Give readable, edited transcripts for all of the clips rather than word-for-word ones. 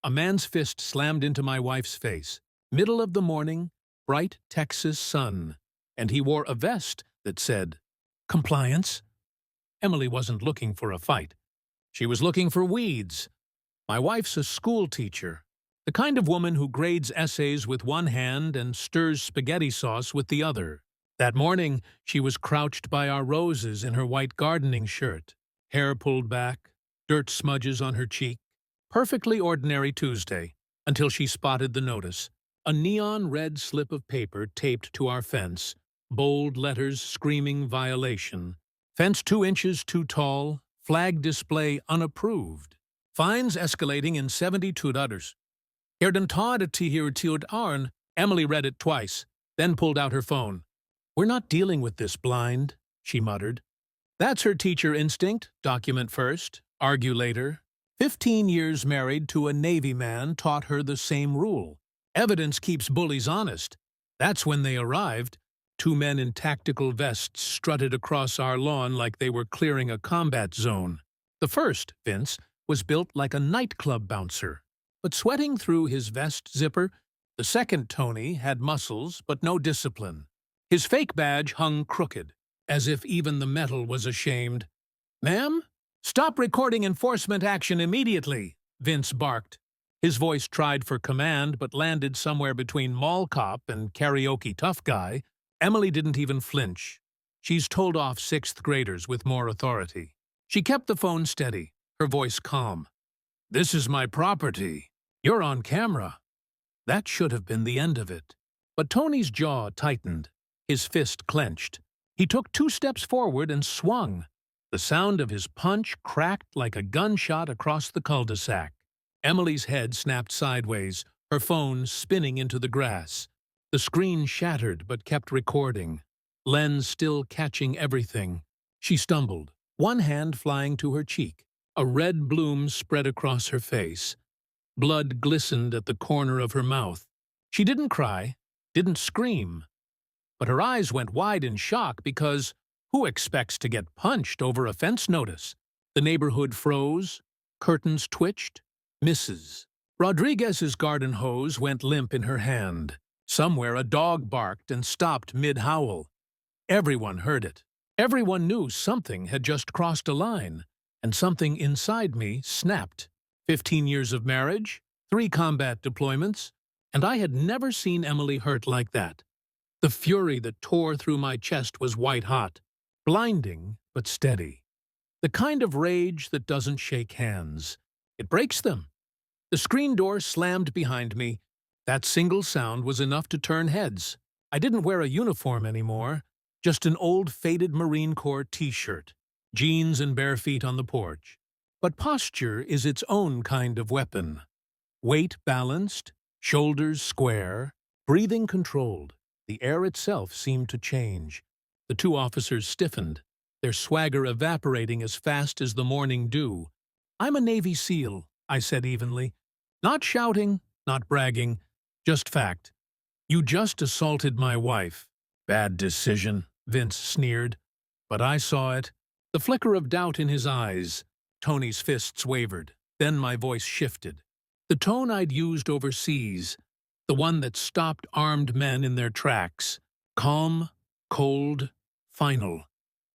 A man's fist slammed into my wife's face. Middle of the morning, bright Texas sun, and he wore a vest that said, "Compliance." Emily wasn't looking for a fight. She was looking for weeds. My wife's a school teacher, the kind of woman who grades essays with one hand and stirs spaghetti sauce with the other. That morning, she was crouched by our roses in her white gardening shirt, hair pulled back, dirt smudges on her cheek. Perfectly ordinary Tuesday, until she spotted the notice. A neon red slip of paper taped to our fence, bold letters screaming violation. Fence 2 inches too tall, flag display unapproved. Fines escalating in 72 dollars. Hier den Tod hier tiod arn. Emily read it twice, then pulled out her phone. "We're not dealing with this blind," she muttered. That's her teacher instinct, document first, argue later. 15 years married to a Navy man taught her the same rule. Evidence keeps bullies honest. That's when they arrived. 2 men in tactical vests strutted across our lawn like they were clearing a combat zone. The first, Vince, was built like a nightclub bouncer, but sweating through his vest zipper. The second, Tony, had muscles but no discipline. His fake badge hung crooked, as if even the metal was ashamed. "Ma'am? Stop recording enforcement action immediately," Vince barked. His voice tried for command but landed somewhere between mall cop and karaoke tough guy. Emily didn't even flinch. She's told off 6th graders with more authority. She kept the phone steady, her voice calm. "This is my property. You're on camera." That should have been the end of it. But Tony's jaw tightened, his fist clenched. He took 2 steps forward and swung. The sound of his punch cracked like a gunshot across the cul-de-sac. Emily's head snapped sideways, her phone spinning into the grass. The screen shattered but kept recording, lens still catching everything. She stumbled, one hand flying to her cheek. A red bloom spread across her face. Blood glistened at the corner of her mouth. She didn't cry, didn't scream. But her eyes went wide in shock because who expects to get punched over a fence notice? The neighborhood froze, curtains twitched. Mrs. Rodriguez's garden hose went limp in her hand. Somewhere a dog barked and stopped mid-howl. Everyone heard it. Everyone knew something had just crossed a line, and something inside me snapped. 15 years of marriage, 3 combat deployments, and I had never seen Emily hurt like that. The fury that tore through my chest was white-hot, blinding but steady. The kind of rage that doesn't shake hands. It breaks them. The screen door slammed behind me. That single sound was enough to turn heads. I didn't wear a uniform anymore, just an old faded Marine Corps t-shirt, jeans and bare feet on the porch. But posture is its own kind of weapon. Weight balanced, shoulders square, breathing controlled. The air itself seemed to change. The 2 officers stiffened, their swagger evaporating as fast as the morning dew. "I'm a Navy SEAL," I said evenly. Not shouting, not bragging, just fact. "You just assaulted my wife." "Bad decision," Vince sneered. But I saw it. The flicker of doubt in his eyes. Tony's fists wavered. Then my voice shifted. The tone I'd used overseas, the one that stopped armed men in their tracks. Calm, cold, final.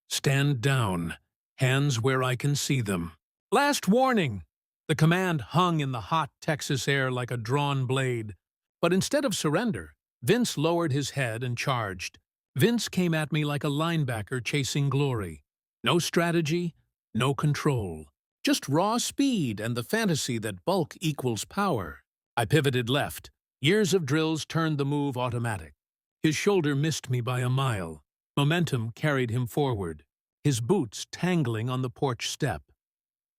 "Stand down. Hands where I can see them." "Last warning!" The command hung in the hot Texas air like a drawn blade. But instead of surrender, Vince lowered his head and charged. Vince came at me like a linebacker chasing glory. No strategy, no control. Just raw speed and the fantasy that bulk equals power. I pivoted left. Years of drills turned the move automatic. His shoulder missed me by a mile. Momentum carried him forward, his boots tangling on the porch step.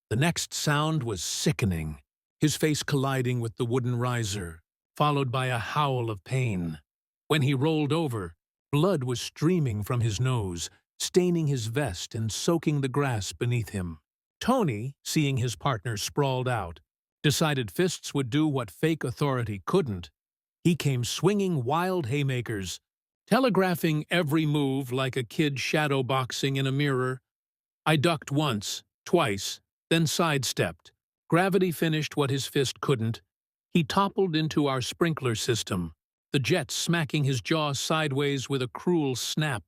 The next sound was sickening, his face colliding with the wooden riser, followed by a howl of pain. When he rolled over, blood was streaming from his nose, staining his vest and soaking the grass beneath him. Tony, seeing his partner sprawled out, decided fists would do what fake authority couldn't. He came swinging wild haymakers, telegraphing every move like a kid shadowboxing in a mirror. I ducked once, twice, then sidestepped. Gravity finished what his fist couldn't, He toppled into our sprinkler system, the jet smacking his jaw sideways with a cruel snap.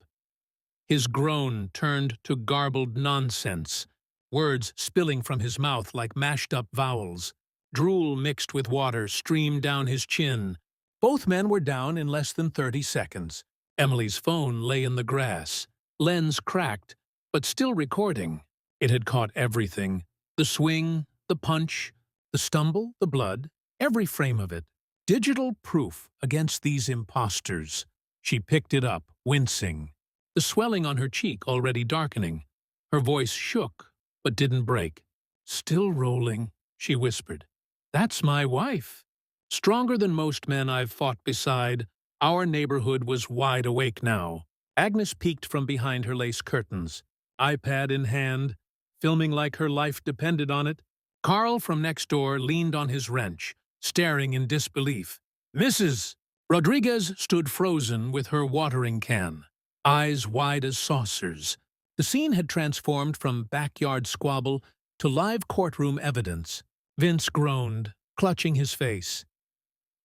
His groan turned to garbled nonsense, words spilling from his mouth like mashed-up vowels. Drool mixed with water streamed down his chin. Both men were down in less than 30 seconds. Emily's phone lay in the grass, lens cracked, but still recording. It had caught everything. The swing, the punch, the stumble, the blood, every frame of it. Digital proof against these imposters. She picked it up, wincing, the swelling on her cheek already darkening. Her voice shook, but didn't break. "Still rolling," she whispered. "That's my wife." Stronger than most men I've fought beside, our neighborhood was wide awake now. Agnes peeked from behind her lace curtains, iPad in hand, filming like her life depended on it. Carl from next door leaned on his wrench, staring in disbelief. "Mrs." Rodriguez stood frozen with her watering can, eyes wide as saucers. The scene had transformed from backyard squabble to live courtroom evidence. Vince groaned, clutching his face.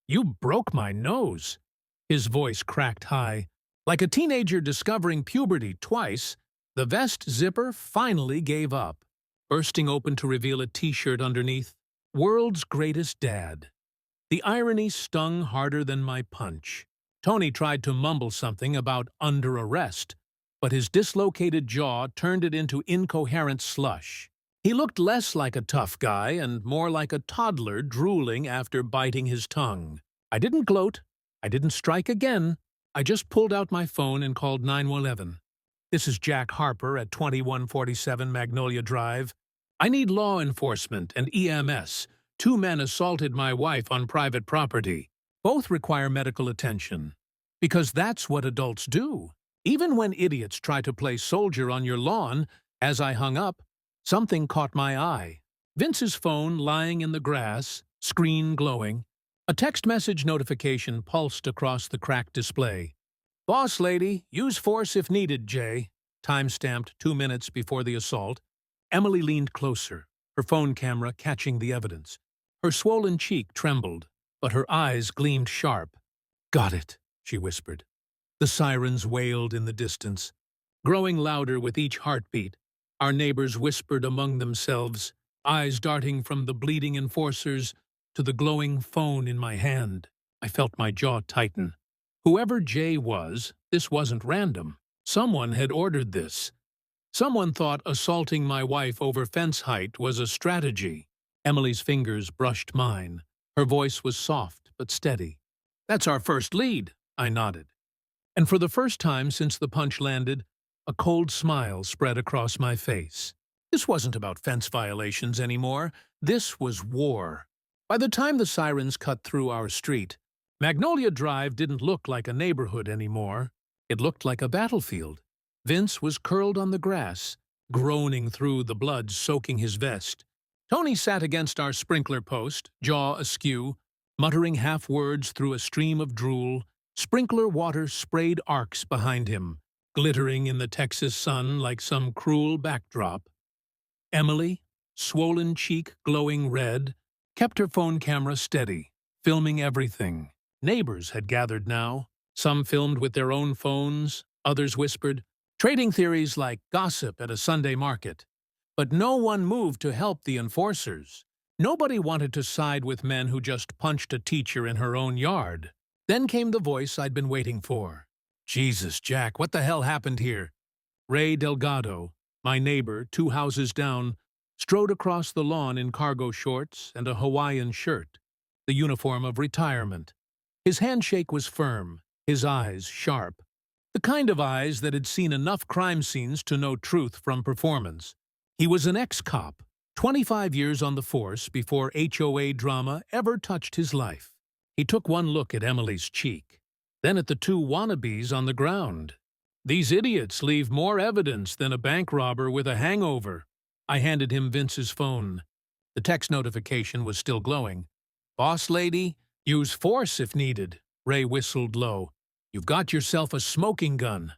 "You broke my nose." His voice cracked high. Like a teenager discovering puberty twice, the vest zipper finally gave up, bursting open to reveal a T-shirt underneath. "World's greatest dad." The irony stung harder than my punch. Tony tried to mumble something about under arrest, but his dislocated jaw turned it into incoherent slush. He looked less like a tough guy and more like a toddler drooling after biting his tongue. I didn't gloat. I didn't strike again. I just pulled out my phone and called 911. "This is Jack Harper at 2147 Magnolia Drive. I need law enforcement and EMS. 2 men assaulted my wife on private property. Both require medical attention. Because that's what adults do. Even when idiots try to play soldier on your lawn." As I hung up, something caught my eye. Vince's phone lying in the grass, screen glowing. A text message notification pulsed across the cracked display. "Boss lady, use force if needed, Jay." Time-stamped 2 minutes before the assault. Emily leaned closer, her phone camera catching the evidence. Her swollen cheek trembled, but her eyes gleamed sharp. "Got it," she whispered. The sirens wailed in the distance. Growing louder with each heartbeat, our neighbors whispered among themselves, eyes darting from the bleeding enforcers to the glowing phone in my hand. I felt my jaw tighten. Whoever Jay was, this wasn't random. Someone had ordered this. Someone thought assaulting my wife over fence height was a strategy. Emily's fingers brushed mine. Her voice was soft but steady. "That's our first lead," I nodded. And for the first time since the punch landed, a cold smile spread across my face. This wasn't about fence violations anymore. This was war. By the time the sirens cut through our street, Magnolia Drive didn't look like a neighborhood anymore. It looked like a battlefield. Vince was curled on the grass, groaning through the blood soaking his vest. Tony sat against our sprinkler post, jaw askew, muttering half-words through a stream of drool. Sprinkler water sprayed arcs behind him, glittering in the Texas sun like some cruel backdrop. Emily, swollen cheek glowing red, kept her phone camera steady, filming everything. Neighbors had gathered now. Some filmed with their own phones, others whispered, trading theories like gossip at a Sunday market. But no one moved to help the enforcers. Nobody wanted to side with men who just punched a teacher in her own yard. Then came the voice I'd been waiting for. "Jesus, Jack, what the hell happened here?" Ray Delgado, my neighbor 2 houses down, strode across the lawn in cargo shorts and a Hawaiian shirt, the uniform of retirement. His handshake was firm, his eyes sharp, the kind of eyes that had seen enough crime scenes to know truth from performance. He was an ex-cop, 25 years on the force before HOA drama ever touched his life. He took one look at Emily's cheek, then at the 2 wannabes on the ground. "These idiots leave more evidence than a bank robber with a hangover." I handed him Vince's phone. The text notification was still glowing. "Boss lady, use force if needed." Ray whistled low. "You've got yourself a smoking gun."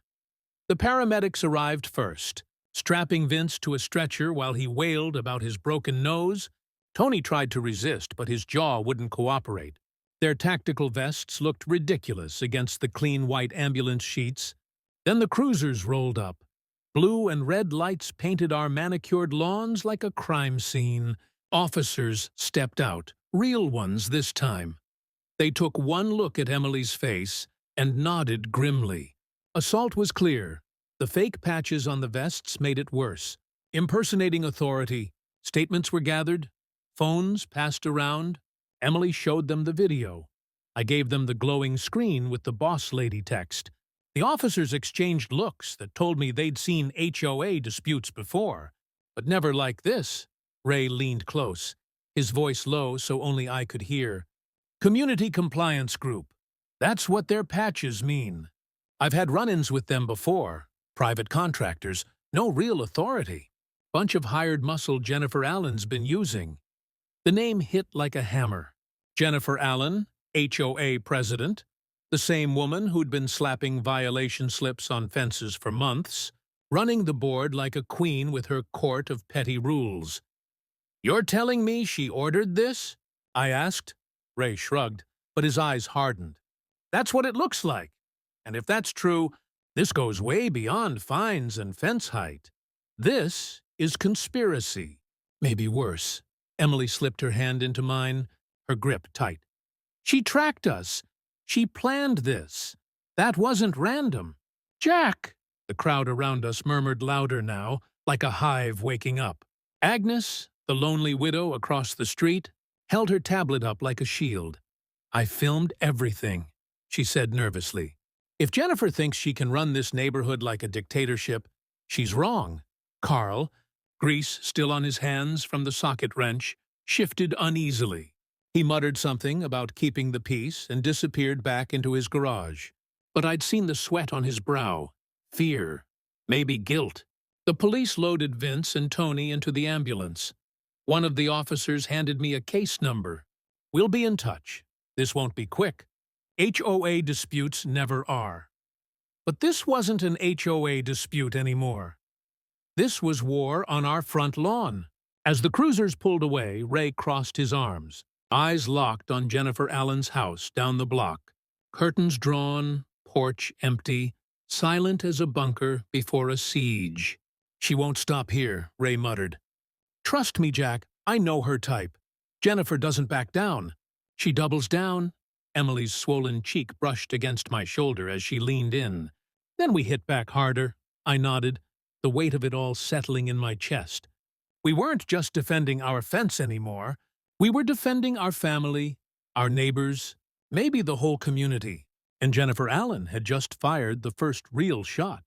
The paramedics arrived first, strapping Vince to a stretcher while he wailed about his broken nose. Tony tried to resist, but his jaw wouldn't cooperate. Their tactical vests looked ridiculous against the clean white ambulance sheets. Then the cruisers rolled up. Blue and red lights painted our manicured lawns like a crime scene. Officers stepped out, real ones this time. They took one look at Emily's face and nodded grimly. Assault was clear. The fake patches on the vests made it worse. Impersonating authority. Statements were gathered. Phones passed around. Emily showed them the video. I gave them the glowing screen with the boss lady text. The officers exchanged looks that told me they'd seen HOA disputes before, but never like this. Ray leaned close, his voice low so only I could hear. Community Compliance Group. That's what their patches mean. I've had run-ins with them before. Private contractors, no real authority. Bunch of hired muscle Jennifer Allen's been using. The name hit like a hammer. Jennifer Allen, HOA president, the same woman who'd been slapping violation slips on fences for months, running the board like a queen with her court of petty rules. You're telling me she ordered this? I asked. Ray shrugged, but his eyes hardened. That's what it looks like. And if that's true, this goes way beyond fines and fence height. This is conspiracy. Maybe worse. Emily slipped her hand into mine, her grip tight. She tracked us. She planned this. That wasn't random. Jack! The crowd around us murmured louder now, like a hive waking up. Agnes, the lonely widow across the street, held her tablet up like a shield. I filmed everything, she said nervously. If Jennifer thinks she can run this neighborhood like a dictatorship, she's wrong. Carl, grease still on his hands from the socket wrench, shifted uneasily. He muttered something about keeping the peace and disappeared back into his garage. But I'd seen the sweat on his brow. Fear. Maybe guilt. The police loaded Vince and Tony into the ambulance. One of the officers handed me a case number. We'll be in touch. This won't be quick. HOA disputes never are. But this wasn't an HOA dispute anymore. This was war on our front lawn. As the cruisers pulled away, Ray crossed his arms, eyes locked on Jennifer Allen's house down the block. Curtains drawn, porch empty, silent as a bunker before a siege. She won't stop here, Ray muttered. Trust me, Jack, I know her type. Jennifer doesn't back down. She doubles down. Emily's swollen cheek brushed against my shoulder as she leaned in. Then we hit back harder. I nodded, the weight of it all settling in my chest. We weren't just defending our fence anymore. We were defending our family, our neighbors, maybe the whole community. And Jennifer Allen had just fired the first real shot.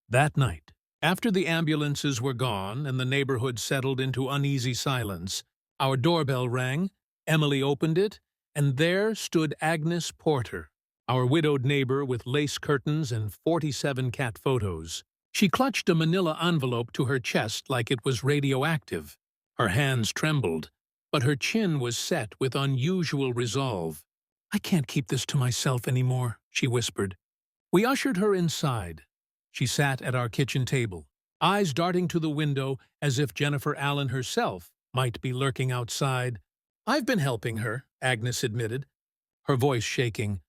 That night, after the ambulances were gone and the neighborhood settled into uneasy silence, our doorbell rang, Emily opened it, and there stood Agnes Porter, our widowed neighbor with lace curtains and 47 cat photos. She clutched a manila envelope to her chest like it was radioactive. Her hands trembled, but her chin was set with unusual resolve. I can't keep this to myself anymore, she whispered. We ushered her inside. She sat at our kitchen table, eyes darting to the window as if Jennifer Allen herself might be lurking outside. I've been helping her, Agnes admitted, her voice shaking.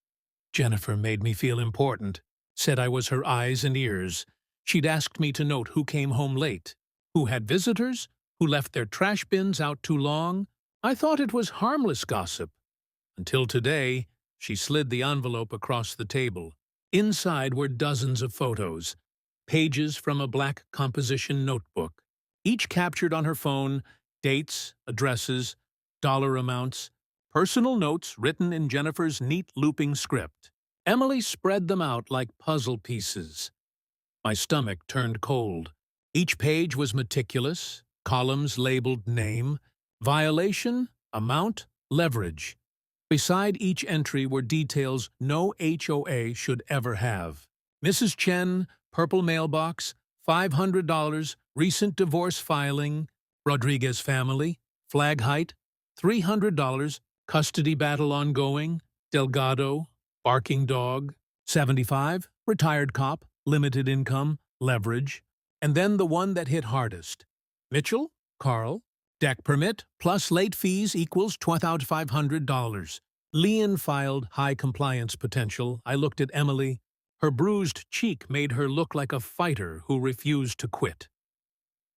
Jennifer made me feel important, said I was her eyes and ears. She'd asked me to note who came home late, who had visitors, who left their trash bins out too long. I thought it was harmless gossip. Until today, she slid the envelope across the table. Inside were dozens of photos, pages from a black composition notebook, each captured on her phone, dates, addresses, dollar amounts, personal notes written in Jennifer's neat looping script. Emily spread them out like puzzle pieces. My stomach turned cold. Each page was meticulous, columns labeled name, violation, amount, leverage. Beside each entry were details no HOA should ever have. Mrs. Chen, purple mailbox, $500, recent divorce filing, Rodriguez family, flag height, $300, custody battle ongoing, Delgado, barking dog, 75, retired cop, limited income, leverage, and then the one that hit hardest. Mitchell, Carl, Deck permit plus late fees equals $12,500. Leon filed high compliance potential. I looked at Emily. Her bruised cheek made her look like a fighter who refused to quit.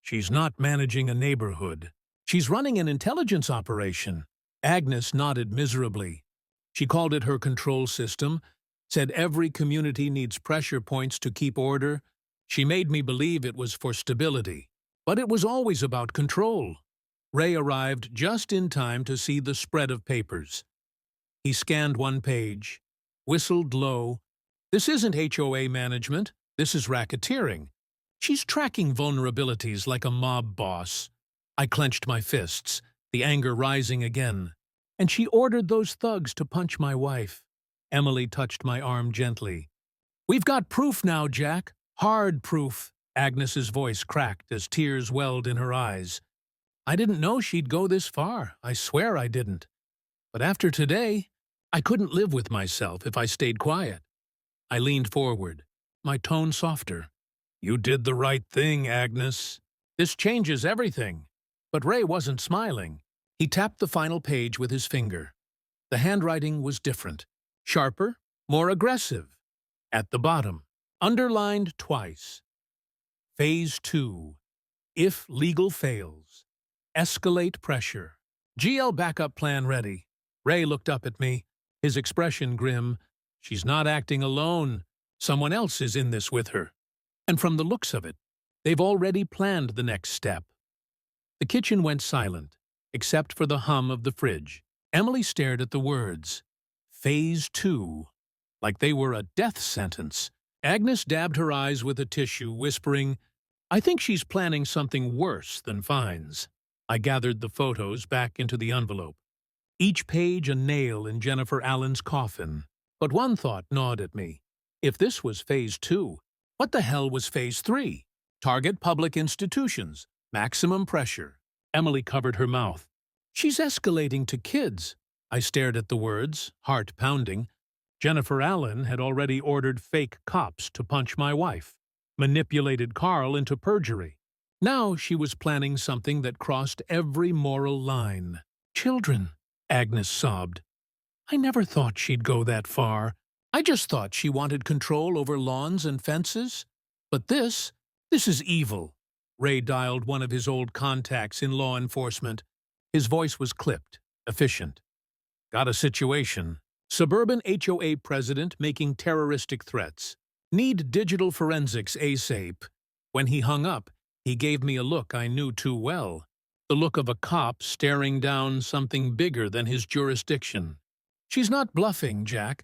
She's not managing a neighborhood. She's running an intelligence operation. Agnes nodded miserably. She called it her control system, said every community needs pressure points to keep order. She made me believe it was for stability. But it was always about control. Ray arrived just in time to see the spread of papers. He scanned one page, whistled low. This isn't HOA management. This is racketeering. She's tracking vulnerabilities like a mob boss. I clenched my fists, the anger rising again. And she ordered those thugs to punch my wife. Emily touched my arm gently. We've got proof now, Jack. Hard proof. Agnes's voice cracked as tears welled in her eyes. I didn't know she'd go this far. I swear I didn't. But after today, I couldn't live with myself if I stayed quiet. I leaned forward, my tone softer. You did the right thing, Agnes. This changes everything. But Ray wasn't smiling. He tapped the final page with his finger. The handwriting was different, sharper, more aggressive. At the bottom, underlined twice. Phase 2. If legal fails, escalate pressure. GL backup plan ready. Ray looked up at me, his expression grim. She's not acting alone. Someone else is in this with her. And from the looks of it, they've already planned the next step. The kitchen went silent, except for the hum of the fridge. Emily stared at the words, Phase 2, like they were a death sentence. Agnes dabbed her eyes with a tissue, whispering, I think she's planning something worse than fines. I gathered the photos back into the envelope. Each page a nail in Jennifer Allen's coffin. But one thought gnawed at me. If this was Phase 2, what the hell was Phase 3? Target public institutions. Maximum pressure. Emily covered her mouth. She's escalating to kids. I stared at the words, heart pounding. Jennifer Allen had already ordered fake cops to punch my wife, manipulated Carl into perjury. Now she was planning something that crossed every moral line. Children, Agnes sobbed. I never thought she'd go that far. I just thought she wanted control over lawns and fences. But this is evil. Ray dialed one of his old contacts in law enforcement. His voice was clipped, efficient. Got a situation. Suburban HOA president making terroristic threats. Need digital forensics ASAP. When he hung up, he gave me a look I knew too well. The look of a cop staring down something bigger than his jurisdiction. She's not bluffing, Jack.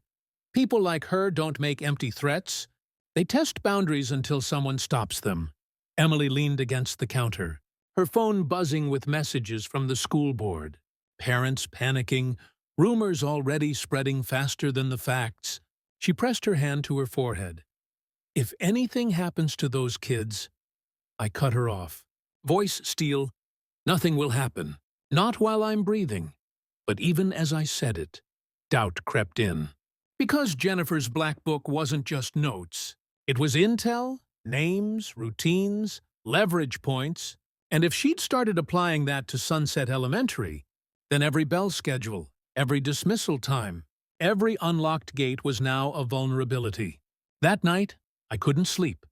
People like her don't make empty threats. They test boundaries until someone stops them. Emily leaned against the counter, her phone buzzing with messages from the school board. Parents panicking, rumors already spreading faster than the facts. She pressed her hand to her forehead. If anything happens to those kids, I cut her off. Voice steel, nothing will happen. Not while I'm breathing. But even as I said it, doubt crept in. Because Jennifer's black book wasn't just notes. It was intel, names, routines, leverage points. And if she'd started applying that to Sunset Elementary, then every bell schedule, every dismissal time, every unlocked gate was now a vulnerability. That night, I couldn't sleep.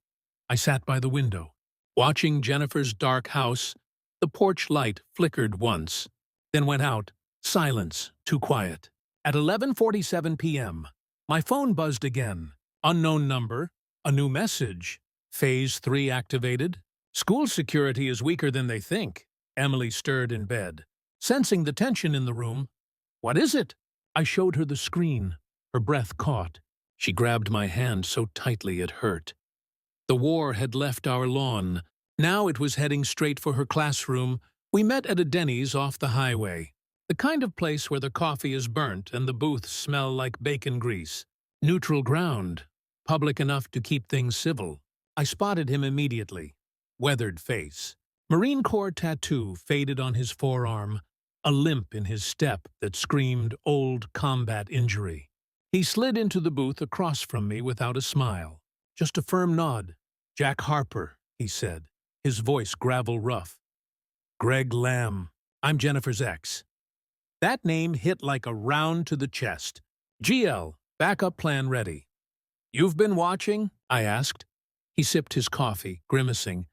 I sat by the window, watching Jennifer's dark house. The porch light flickered once, then went out. Silence, too quiet. At 11:47 p.m., my phone buzzed again. Unknown number, a new message. Phase 3 activated. School security is weaker than they think. Emily stirred in bed, sensing the tension in the room. What is it? I showed her the screen. Her breath caught. She grabbed my hand so tightly it hurt. The war had left our lawn. Now it was heading straight for her classroom. We met at a Denny's off the highway. The kind of place where the coffee is burnt and the booths smell like bacon grease. Neutral ground, public enough to keep things civil. I spotted him immediately. Weathered face. Marine Corps tattoo faded on his forearm. A limp in his step that screamed old combat injury. He slid into the booth across from me without a smile. Just a firm nod. Jack Harper, he said, his voice gravel rough. Greg Lamb. I'm Jennifer's ex." That name hit like a round to the chest. GL, backup plan ready. "You've been watching?" I asked. He sipped his coffee, grimacing.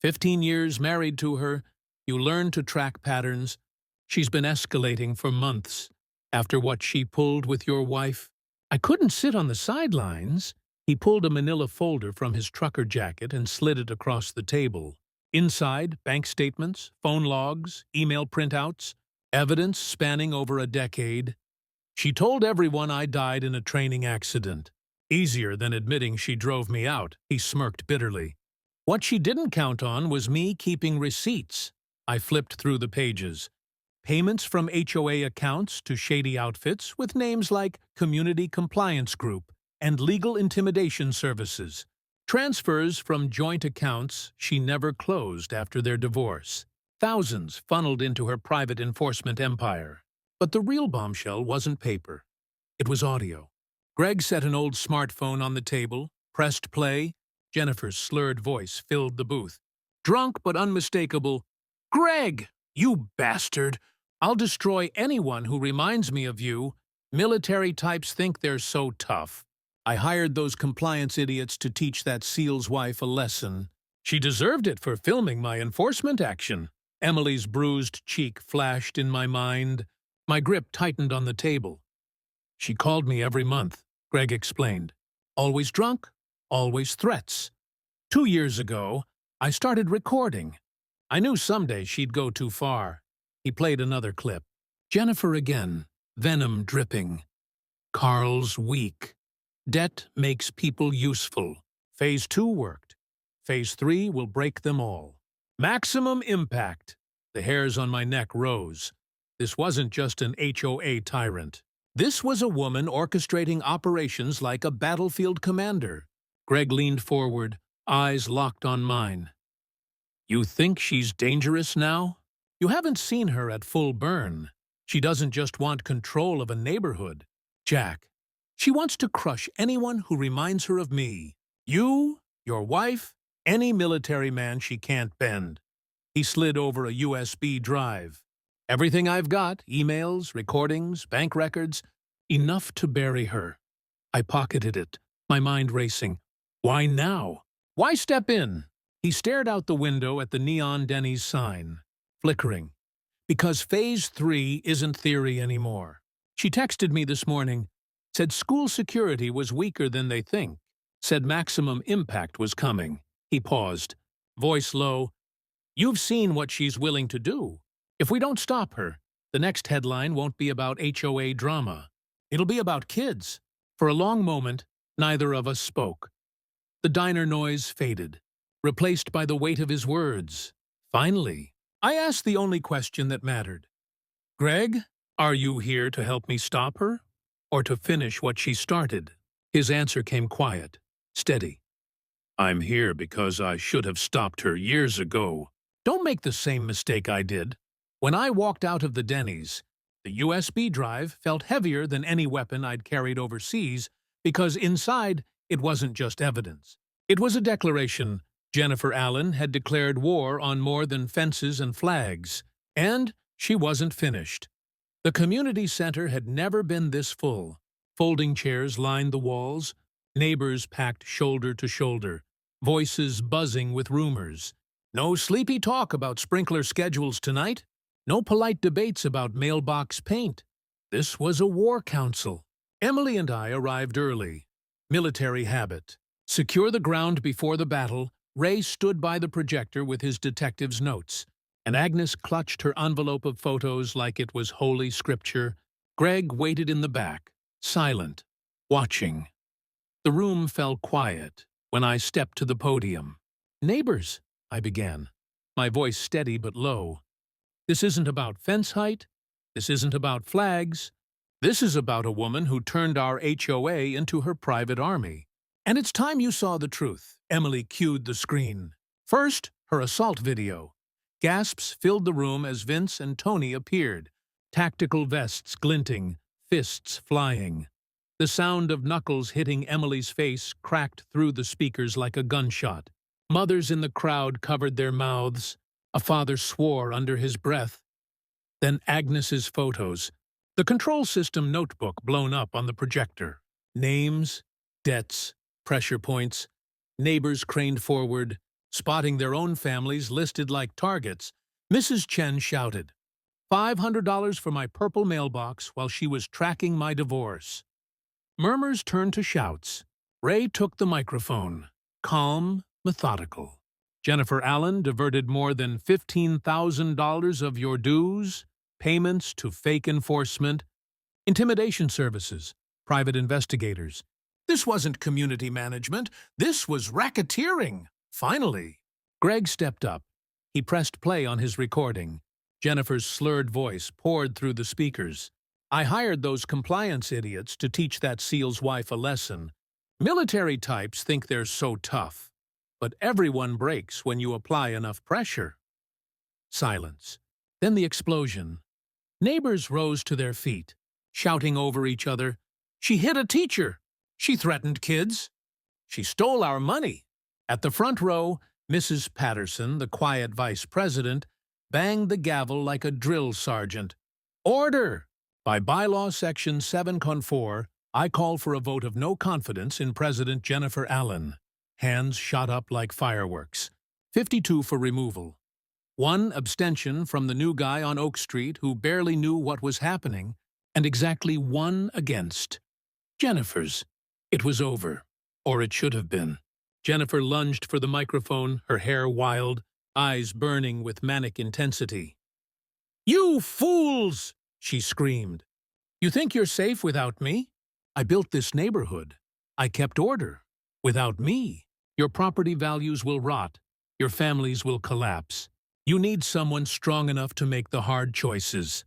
15 years married to her. You learn to track patterns. She's been escalating for months. After what she pulled with your wife, I couldn't sit on the sidelines. He pulled a manila folder from his trucker jacket and slid it across the table. Inside, bank statements, phone logs, email printouts, evidence spanning over a decade. She told everyone I died in a training accident. Easier than admitting she drove me out, he smirked bitterly. What she didn't count on was me keeping receipts. I flipped through the pages. Payments from HOA accounts to shady outfits with names like Community Compliance Group and Legal Intimidation Services. Transfers from joint accounts she never closed after their divorce. Thousands funneled into her private enforcement empire. But the real bombshell wasn't paper. It was audio. Greg set an old smartphone on the table, pressed play. Jennifer's slurred voice filled the booth. Drunk but unmistakable. "Greg, you bastard! I'll destroy anyone who reminds me of you. Military types think they're so tough. I hired those compliance idiots to teach that SEAL's wife a lesson. She deserved it for filming my enforcement action." Emily's bruised cheek flashed in my mind. My grip tightened on the table. "She called me every month," Greg explained. "Always drunk, always threats. 2 years ago, I started recording. I knew someday she'd go too far." He played another clip. Jennifer again, venom dripping. "Carl's weak. Debt makes people useful. Phase 2 worked. Phase 3 will break them all. Maximum impact." The hairs on my neck rose. This wasn't just an HOA tyrant. This was a woman orchestrating operations like a battlefield commander. Greg leaned forward, eyes locked on mine. "You think she's dangerous now? You haven't seen her at full burn. She doesn't just want control of a neighborhood, Jack. She wants to crush anyone who reminds her of me. You, your wife, any military man she can't bend." He slid over a USB drive. "Everything I've got, emails, recordings, bank records, enough to bury her." I pocketed it, my mind racing. Why now? Why step in? He stared out the window at the neon Denny's sign, flickering. "Because Phase 3 isn't theory anymore." She texted me this morning, said school security was weaker than they think, said maximum impact was coming. He paused, voice low. "You've seen what she's willing to do. If we don't stop her, the next headline won't be about HOA drama. It'll be about kids." For a long moment, neither of us spoke. The diner noise faded, replaced by the weight of his words. Finally, I asked the only question that mattered. "Greg, are you here to help me stop her, or to finish what she started?" His answer came quiet, steady. "I'm here because I should have stopped her years ago." Don't make the same mistake I did. When I walked out of the Denny's, the USB drive felt heavier than any weapon I'd carried overseas because inside it wasn't just evidence. It was a declaration. Jennifer Allen had declared war on more than fences and flags, and she wasn't finished. The community center had never been this full. Folding chairs lined the walls, neighbors packed shoulder to shoulder, voices buzzing with rumors. No sleepy talk about sprinkler schedules tonight. No polite debates about mailbox paint. This was a war council. Emily and I arrived early. Military habit. Secure the ground before the battle, Ray stood by the projector with his detective's notes, and Agnes clutched her envelope of photos like it was holy scripture. Greg waited in the back, silent, watching. The room fell quiet when I stepped to the podium. "Neighbors," I began, my voice steady but low. "This isn't about fence height. This isn't about flags. This is about a woman who turned our HOA into her private army. And it's time you saw the truth." Emily cued the screen. First, her assault video. Gasps filled the room as Vince and Tony appeared, tactical vests glinting, fists flying. The sound of knuckles hitting Emily's face cracked through the speakers like a gunshot. Mothers in the crowd covered their mouths. A father swore under his breath. Then Agnes's photos. The control system notebook blown up on the projector. Names, debts, pressure points, neighbors craned forward, spotting their own families listed like targets. Mrs. Chen shouted, $500 for my purple mailbox while she was tracking my divorce. Murmurs turned to shouts. Ray took the microphone, calm, methodical. Jennifer Allen diverted more than $15,000 of your dues, payments to fake enforcement, intimidation services, private investigators. This wasn't community management. This was racketeering. Finally, Greg stepped up. He pressed play on his recording. Jennifer's slurred voice poured through the speakers. I hired those compliance idiots to teach that SEAL's wife a lesson. Military types think they're so tough, but everyone breaks when you apply enough pressure. Silence. Then the explosion. Neighbors rose to their feet, shouting over each other. She hit a teacher. She threatened kids. She stole our money. At the front row, Mrs. Patterson, the quiet vice president, banged the gavel like a drill sergeant. Order! By bylaw section 7-4, I call for a vote of no confidence in President Jennifer Allen. Hands shot up like fireworks. 52 for removal. 1 abstention from the new guy on Oak Street who barely knew what was happening, and exactly 1 against. Jennifer's. It was over. Or it should have been. Jennifer lunged for the microphone, her hair wild, eyes burning with manic intensity. You fools! She screamed. You think you're safe without me? I built this neighborhood. I kept order. Without me, your property values will rot. Your families will collapse. You need someone strong enough to make the hard choices.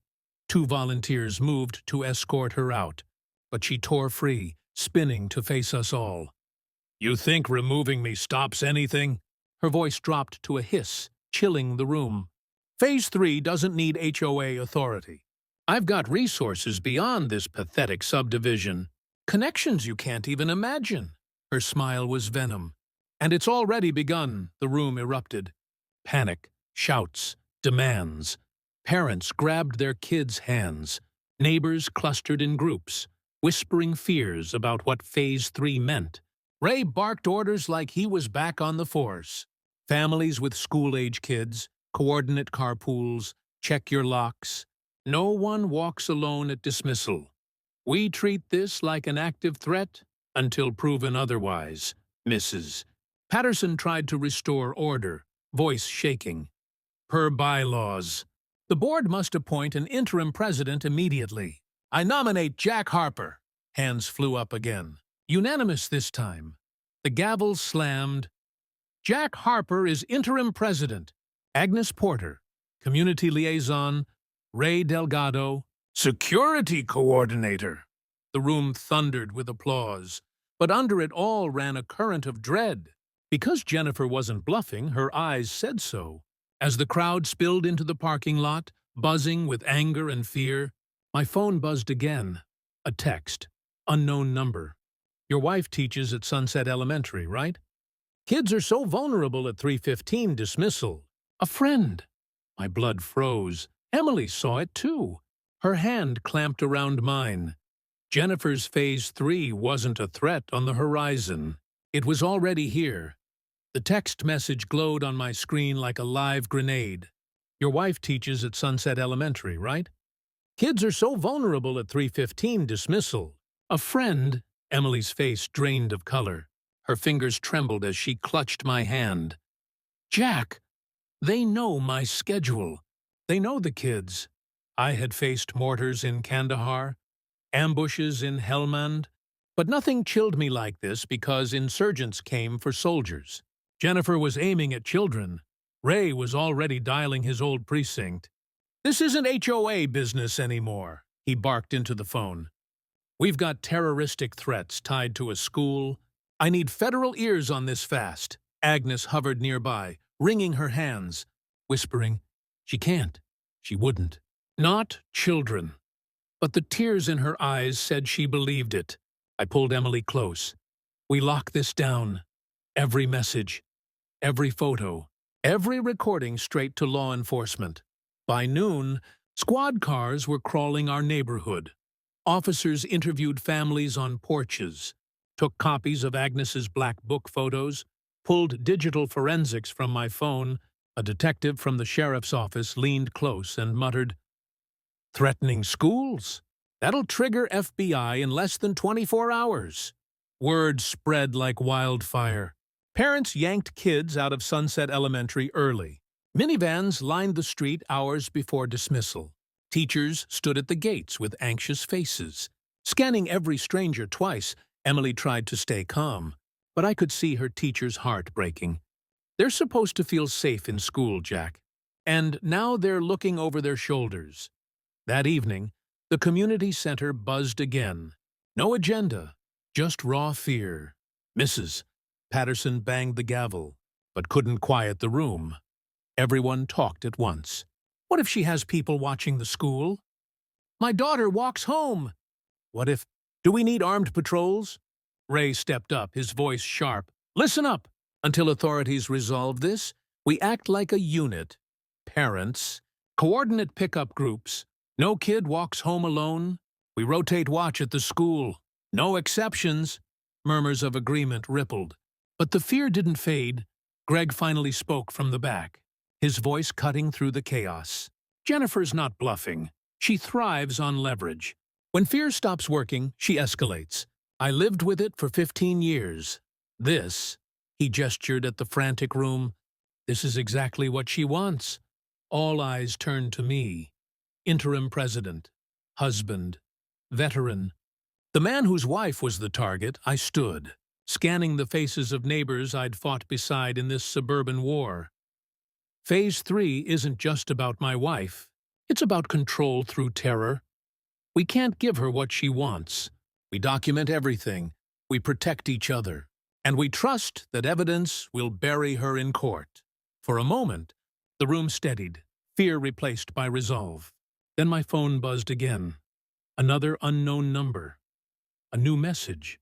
2 volunteers moved to escort her out, but she tore free, spinning to face us all. You think removing me stops anything? Her voice dropped to a hiss, chilling the room. Phase 3 doesn't need HOA authority. I've got resources beyond this pathetic subdivision. Connections you can't even imagine. Her smile was venom. And it's already begun, the room erupted. Panic, shouts, demands. Parents grabbed their kids' hands. Neighbors clustered in groups, whispering fears about what Phase 3 meant. Ray barked orders like he was back on the force. Families with school-age kids, coordinate carpools, check your locks. No one walks alone at dismissal. We treat this like an active threat until proven otherwise, Mrs. Patterson tried to restore order, voice shaking. Per bylaws, the board must appoint an interim president immediately. I nominate Jack Harper. Hands flew up again. Unanimous this time. The gavel slammed. Jack Harper is interim president. Agnes Porter, community liaison. Ray Delgado, security coordinator. The room thundered with applause, but under it all ran a current of dread. Because Jennifer wasn't bluffing, her eyes said so. As the crowd spilled into the parking lot, buzzing with anger and fear, my phone buzzed again. A text. Unknown number. Your wife teaches at Sunset Elementary, right? Kids are so vulnerable at 3:15 dismissal. A friend. My blood froze. Emily saw it too. Her hand clamped around mine. Jennifer's Phase 3 wasn't a threat on the horizon. It was already here. The text message glowed on my screen like a live grenade. Your wife teaches at Sunset Elementary, right? Kids are so vulnerable at 3:15 dismissal. A friend. Emily's face drained of color. Her fingers trembled as she clutched my hand. Jack, they know my schedule. They know the kids. I had faced mortars in Kandahar, ambushes in Helmand, but nothing chilled me like this because insurgents came for soldiers. Jennifer was aiming at children. Ray was already dialing his old precinct. This isn't HOA business anymore, he barked into the phone. We've got terroristic threats tied to a school. I need federal ears on this fast. Agnes hovered nearby, wringing her hands, whispering, She can't. She wouldn't. Not children. But the tears in her eyes said she believed it. I pulled Emily close. We lock this down. Every message, every photo, every recording straight to law enforcement. By noon, Squad cars were crawling our neighborhood. Officers interviewed families on porches, took copies of Agnes's black book photos, pulled digital forensics from my phone. A detective from the sheriff's office leaned close and muttered, "Threatening schools? That'll trigger FBI in less than 24 hours." Word spread like wildfire. Parents yanked kids out of Sunset Elementary early. Minivans lined the street hours before dismissal. Teachers stood at the gates with anxious faces. Scanning every stranger twice, Emily tried to stay calm, but I could see her teacher's heart breaking. They're supposed to feel safe in school, Jack. And now they're looking over their shoulders. That evening, the community center buzzed again. No agenda, just raw fear. Mrs. Patterson banged the gavel, but couldn't quiet the room. Everyone talked at once. What if she has people watching the school? My daughter walks home. What if... Do we need armed patrols? Ray stepped up, his voice sharp. Listen up. Until authorities resolve this, we act like a unit. Parents, coordinate pickup groups. No kid walks home alone. We rotate watch at the school. No exceptions. Murmurs of agreement rippled. But the fear didn't fade. Greg finally spoke from the back, his voice cutting through the chaos. Jennifer's not bluffing. She thrives on leverage. When fear stops working, she escalates. I lived with it for 15 years. This, he gestured at the frantic room, this is exactly what she wants. All eyes turned to me. Interim president, husband, veteran. The man whose wife was the target, I stood, scanning the faces of neighbors I'd fought beside in this suburban war. Phase 3 isn't just about my wife. It's about control through terror. We can't give her what she wants. We document everything. We protect each other. And we trust that evidence will bury her in court. For a moment, the room steadied, fear replaced by resolve. Then my phone buzzed again. Another unknown number. A new message.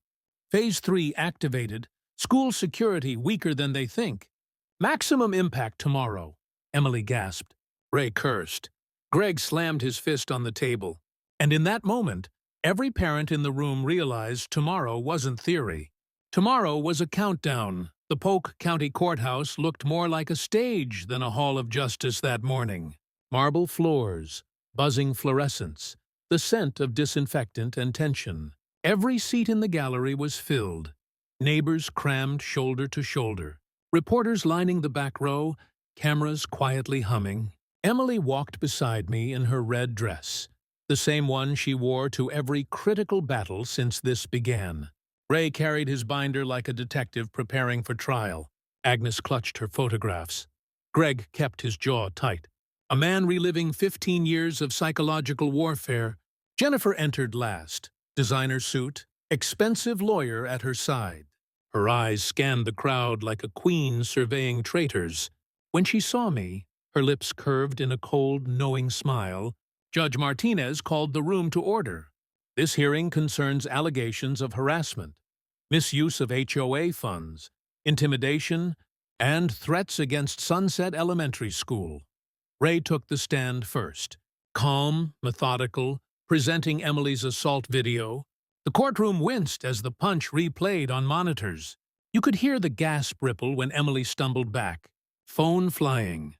Phase 3 activated. School security weaker than they think. Maximum impact tomorrow. Emily gasped. Ray cursed. Greg slammed his fist on the table. And in that moment, every parent in the room realized tomorrow wasn't theory. Tomorrow was a countdown. The Polk County Courthouse looked more like a stage than a hall of justice that morning. Marble floors, buzzing fluorescents, the scent of disinfectant and tension. Every seat in the gallery was filled. Neighbors crammed shoulder to shoulder. Reporters lining the back row, cameras quietly humming. Emily walked beside me in her red dress, the same one she wore to every critical battle since this began. Ray carried his binder like a detective preparing for trial. Agnes clutched her photographs. Greg kept his jaw tight. A man reliving 15 years of psychological warfare. Jennifer entered last. Designer suit, expensive lawyer at her side. Her eyes scanned the crowd like a queen surveying traitors. When she saw me, her lips curved in a cold, knowing smile. Judge Martinez called the room to order. This hearing concerns allegations of harassment, misuse of HOA funds, intimidation, and threats against Sunset Elementary School. Ray took the stand first, calm, methodical, presenting Emily's assault video. The courtroom winced as the punch replayed on monitors. You could hear the gasp ripple when Emily stumbled back, phone flying,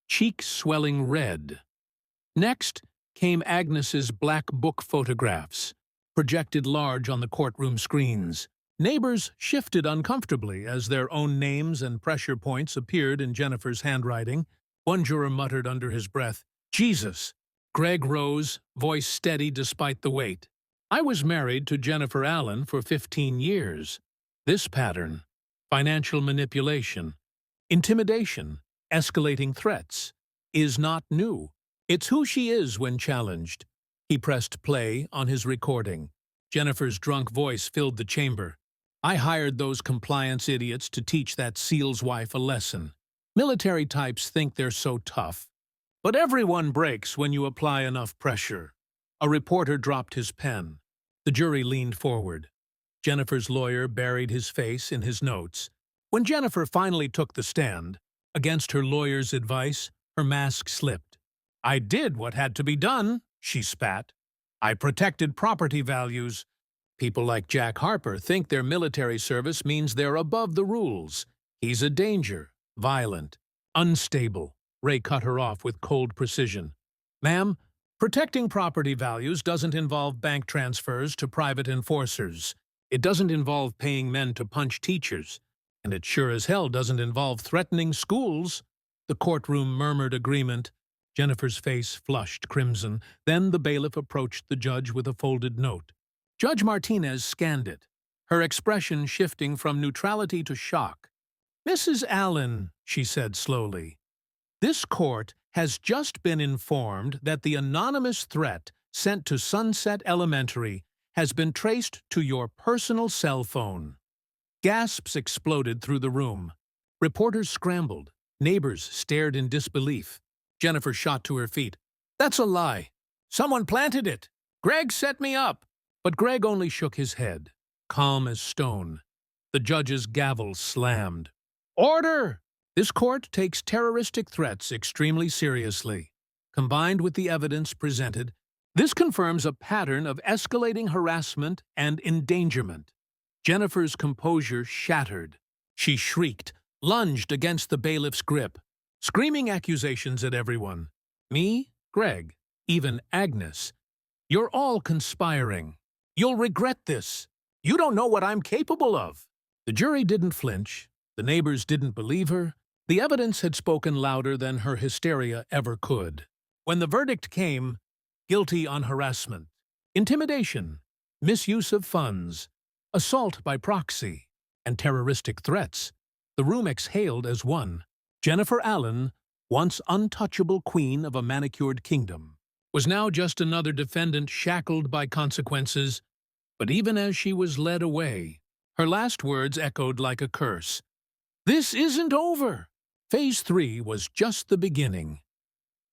cheeks swelling red. Next came Agnes's black book photographs, projected large on the courtroom screens. Neighbors shifted uncomfortably as their own names and pressure points appeared in Jennifer's handwriting. One juror muttered under his breath, "Jesus." Greg rose, voice steady despite the weight. I was married to Jennifer Allen for 15 years. This pattern, financial manipulation, intimidation, escalating threats, is not new. It's who she is when challenged. He pressed play on his recording. Jennifer's drunk voice filled the chamber. I hired those compliance idiots to teach that SEAL's wife a lesson. Military types think they're so tough. But everyone breaks when you apply enough pressure. A reporter dropped his pen. The jury leaned forward. Jennifer's lawyer buried his face in his notes. When Jennifer finally took the stand, against her lawyer's advice, her mask slipped. I did what had to be done, she spat. I protected property values. People like Jack Harper think their military service means they're above the rules. He's a danger, violent, unstable. Ray cut her off with cold precision. Ma'am, protecting property values doesn't involve bank transfers to private enforcers. It doesn't involve paying men to punch teachers. And it sure as hell doesn't involve threatening schools. The courtroom murmured agreement. Jennifer's face flushed crimson. Then the bailiff approached the judge with a folded note. Judge Martinez scanned it, her expression shifting from neutrality to shock. Mrs. Allen, she said slowly, this court has just been informed that the anonymous threat sent to Sunset Elementary has been traced to your personal cell phone. Gasps exploded through the room. Reporters scrambled. Neighbors stared in disbelief. Jennifer shot to her feet. That's a lie. Someone planted it. Greg set me up. But Greg only shook his head, calm as stone. The judge's gavel slammed. Order! This court takes terroristic threats extremely seriously. Combined with the evidence presented, this confirms a pattern of escalating harassment and endangerment. Jennifer's composure shattered. She shrieked, lunged against the bailiff's grip, screaming accusations at everyone. Me, Greg, even Agnes. You're all conspiring. You'll regret this. You don't know what I'm capable of. The jury didn't flinch. The neighbors didn't believe her. The evidence had spoken louder than her hysteria ever could. When the verdict came, guilty on harassment, intimidation, misuse of funds, assault by proxy, and terroristic threats, the room exhaled as one. Jennifer Allen, once untouchable queen of a manicured kingdom, was now just another defendant shackled by consequences. But even as she was led away, her last words echoed like a curse. This isn't over. Phase 3 was just the beginning.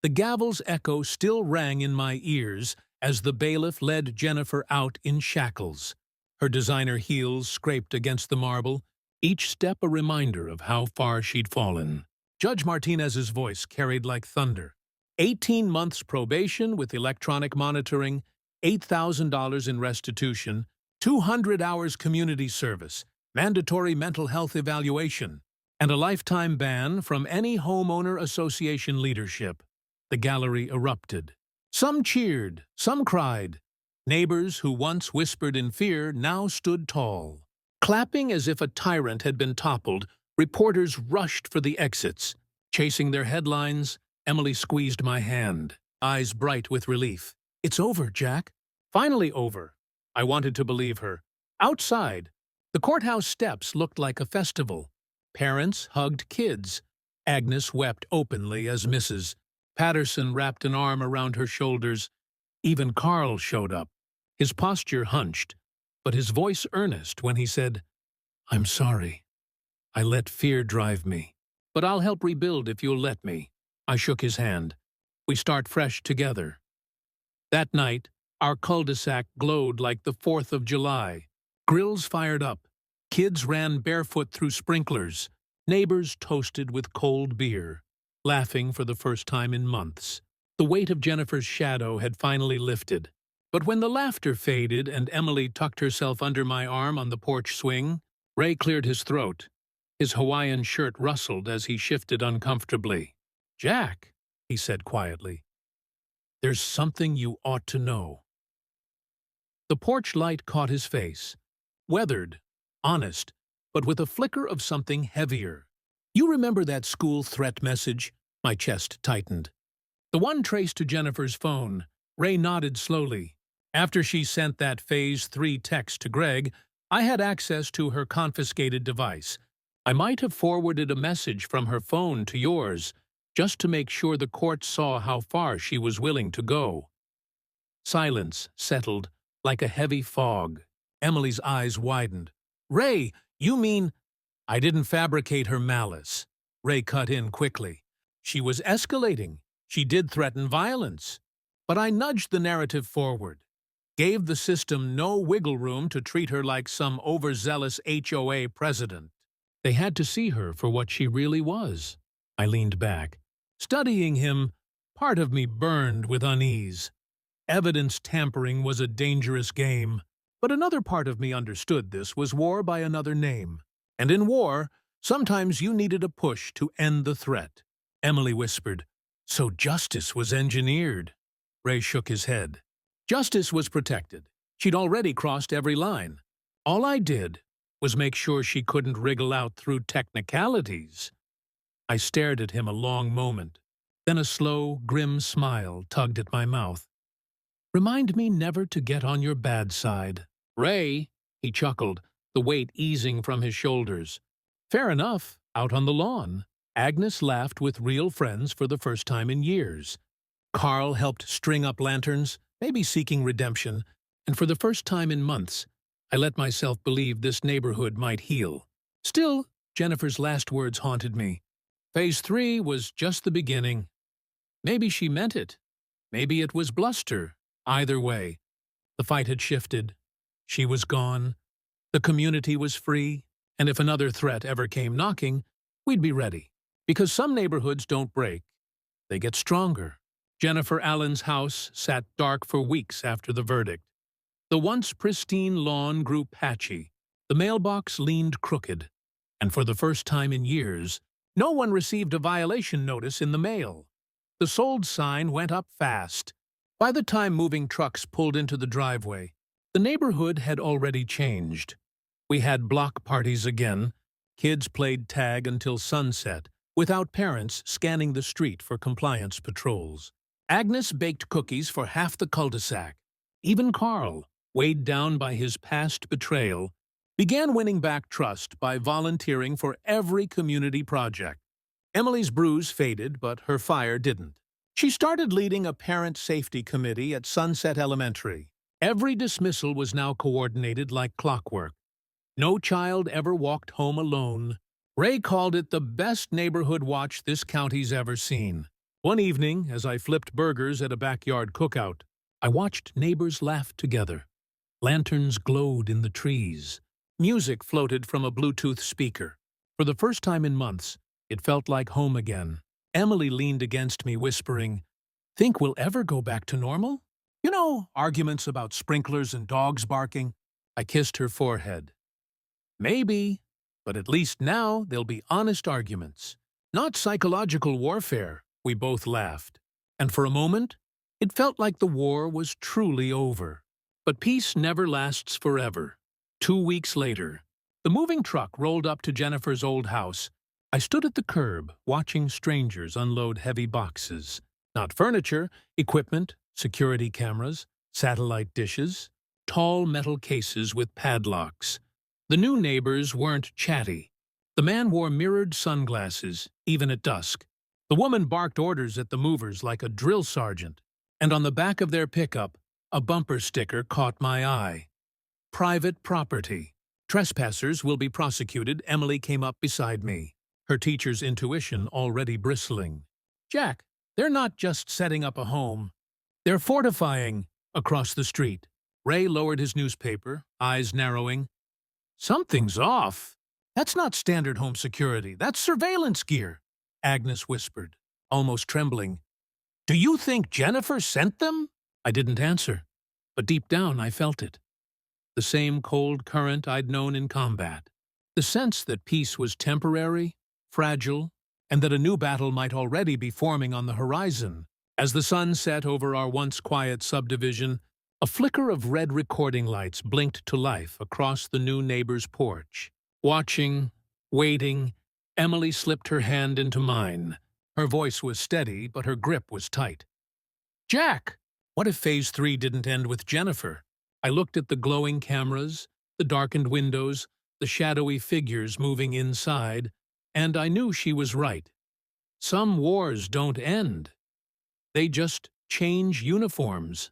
The gavel's echo still rang in my ears as the bailiff led Jennifer out in shackles. Her designer heels scraped against the marble, each step a reminder of how far she'd fallen. Judge Martinez's voice carried like thunder. 18 months probation with electronic monitoring, $8,000 in restitution, 200 hours community service, mandatory mental health evaluation, and a lifetime ban from any homeowner association leadership. The gallery erupted. Some cheered, some cried. Neighbors who once whispered in fear now stood tall. Clapping as if a tyrant had been toppled, reporters rushed for the exits. Chasing their headlines, Emily squeezed my hand, eyes bright with relief. It's over, Jack. Finally over. I wanted to believe her. Outside, the courthouse steps looked like a festival. Parents hugged kids. Agnes wept openly as Mrs. Patterson wrapped an arm around her shoulders. Even Carl showed up, his posture hunched, but his voice earnest when he said, I'm sorry. I let fear drive me, but I'll help rebuild if you'll let me. I shook his hand. We start fresh together. That night, our cul-de-sac glowed like the 4th of July. Grills fired up. Kids ran barefoot through sprinklers. Neighbors toasted with cold beer, laughing for the first time in months. The weight of Jennifer's shadow had finally lifted. But when the laughter faded and Emily tucked herself under my arm on the porch swing, Ray cleared his throat. His Hawaiian shirt rustled as he shifted uncomfortably. Jack, he said quietly, there's something you ought to know. The porch light caught his face, weathered, honest, but with a flicker of something heavier. You remember that school threat message? My chest tightened. The one traced to Jennifer's phone. Ray nodded slowly. After she sent that Phase 3 text to Greg, I had access to her confiscated device. I might have forwarded a message from her phone to yours, just to make sure the court saw how far she was willing to go. Silence settled like a heavy fog. Emily's eyes widened. Ray, you mean... I didn't fabricate her malice. Ray cut in quickly. She was escalating. She did threaten violence. But I nudged the narrative forward, gave the system no wiggle room to treat her like some overzealous HOA president. They had to see her for what she really was. I leaned back, studying him, part of me burned with unease. Evidence tampering was a dangerous game, but another part of me understood this was war by another name. And in war, sometimes you needed a push to end the threat. Emily whispered, "So justice was engineered." Ray shook his head. Justice was protected. She'd already crossed every line. All I did was make sure she couldn't wriggle out through technicalities. I stared at him a long moment. Then a slow, grim smile tugged at my mouth. "Remind me never to get on your bad side." "Ray," he chuckled, the weight easing from his shoulders. "Fair enough, out on the lawn." Agnes laughed with real friends for the first time in years. Carl helped string up lanterns, maybe seeking redemption, and for the first time in months, I let myself believe this neighborhood might heal. Still, Jennifer's last words haunted me. Phase 3 was just the beginning. Maybe she meant it. Maybe it was bluster. Either way, the fight had shifted. She was gone. The community was free. And if another threat ever came knocking, we'd be ready. Because some neighborhoods don't break. They get stronger. Jennifer Allen's house sat dark for weeks after the verdict. The once pristine lawn grew patchy. The mailbox leaned crooked. And for the first time in years, no one received a violation notice in the mail. The sold sign went up fast. By the time moving trucks pulled into the driveway, the neighborhood had already changed. We had block parties again. Kids played tag until sunset, without parents scanning the street for compliance patrols. Agnes baked cookies for half the cul-de-sac. Even Carl, weighed down by his past betrayal, began winning back trust by volunteering for every community project. Emily's bruise faded, but her fire didn't. She started leading a parent safety committee at Sunset Elementary. Every dismissal was now coordinated like clockwork. No child ever walked home alone. Ray called it the best neighborhood watch this county's ever seen. One evening, as I flipped burgers at a backyard cookout, I watched neighbors laugh together. Lanterns glowed in the trees. Music floated from a Bluetooth speaker. For the first time in months, it felt like home again. Emily leaned against me, whispering, "Think we'll ever go back to normal? You know, arguments about sprinklers and dogs barking." I kissed her forehead. "Maybe, but at least now there'll be honest arguments. Not psychological warfare," we both laughed. And for a moment, it felt like the war was truly over. But peace never lasts forever. 2 weeks later, the moving truck rolled up to Jennifer's old house. I stood at the curb, watching strangers unload heavy boxes. Not furniture, equipment, security cameras, satellite dishes, tall metal cases with padlocks. The new neighbors weren't chatty. The man wore mirrored sunglasses, even at dusk. The woman barked orders at the movers like a drill sergeant. And on the back of their pickup, a bumper sticker caught my eye. "Private property. Trespassers will be prosecuted." Emily came up beside me, her teacher's intuition already bristling. "Jack, they're not just setting up a home. They're fortifying." Across the street, Ray lowered his newspaper, eyes narrowing. "Something's off. That's not standard home security. That's surveillance gear," Agnes whispered, almost trembling. "Do you think Jennifer sent them?" I didn't answer, but deep down I felt it. The same cold current I'd known in combat. The sense that peace was temporary, fragile, and that a new battle might already be forming on the horizon. As the sun set over our once quiet subdivision, a flicker of red recording lights blinked to life across the new neighbor's porch. Watching, waiting, Emily slipped her hand into mine. Her voice was steady, but her grip was tight. "Jack, what if Phase 3 didn't end with Jennifer?" I looked at the glowing cameras, the darkened windows, the shadowy figures moving inside, and I knew she was right. Some wars don't end. They just change uniforms.